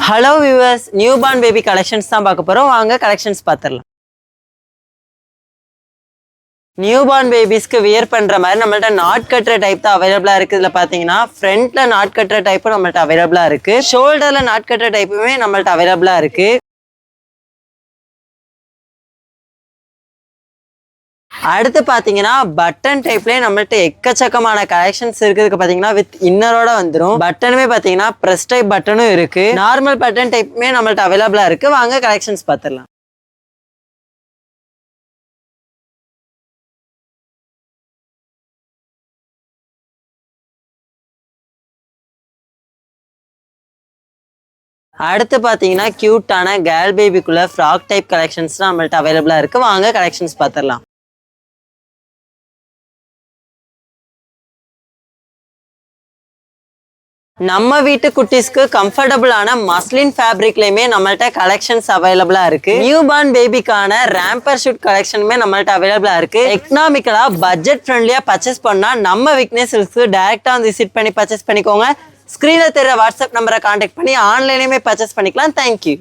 Hello viewers, new born baby collections தான் பார்க்க போகிறோம். வாங்க கலெக்ஷன்ஸ் பார்த்துடலாம். நியூ பார்ன் பேபிஸ்க்கு வியர் பண்ணுற மாதிரி நம்மள்ட்ட நாட் கட்டுற டைப் தான் அவைலபிளாக இருக்குது. இதில் பார்த்தீங்கன்னா ஃப்ரண்ட்டில் நாட் கட்டுற டைப்பும் நம்மள்ட்ட அவைலபிளாக இருக்குது. ஷோல்டரில் நாட் கட்டுற டைப்புமே நம்மள்ட்ட அவைலபிளாக இருக்குது. அடுத்து பார்த்தீங்கன்னா பட்டன் டைப்லேயே நம்மள்ட்ட எக்கச்சக்கமான கலெக்ஷன்ஸ் இருக்குது. பார்த்தீங்கன்னா வித் இன்னரோட வந்துடும். பட்டனுமே பார்த்தீங்கன்னா ப்ரெஸ் டைப் பட்டனும் இருக்குது. நார்மல் பட்டன் டைப்புமே நம்மள்ட்ட அவைலபிளாக இருக்குது. வாங்க கலெக்ஷன்ஸ் பார்த்துடலாம். அடுத்து பார்த்தீங்கன்னா கியூட்டான கேர்ள் பேபிக்குள்ள ஃப்ராக் டைப் கலெக்ஷன்ஸ் நம்மள்ட்ட அவைலபிளாக இருக்குது. வாங்க கலெக்ஷன்ஸ் பார்த்துடலாம். நம்ம வீட்டு குட்டீஸ்க்கு கம்ஃபர்டபுளான மஸ்லின் ஃபேப்ரிக்லயுமே நம்மள்ட்ட கலெக்ஷன்ஸ் அவைலபிளா இருக்கு. நியூ பார்ன் பேபிக்கான ரேம்பர் ஷூட் கலெக்ஷனுமே நம்மள்ட்ட அவைலபிளா இருக்கு. எக்கனாமிக்கலா பட்ஜெட் ஃப்ரெண்ட்லியா பர்ச்சேஸ் பண்ணா நம்ம விக்னேஸ் சில்க்ஸ்க்கு டைரக்டா வந்து விசிட் பண்ணி பர்ச்சேஸ் பண்ணிக்கோங்க. ஸ்கிரீன்ல தெரிய வாட்ஸ்அப் நம்பரை கான்டாக்ட் பண்ணி ஆன்லைன்லயுமே பர்ச்சேஸ் பண்ணிக்கலாம். தேங்க்யூ.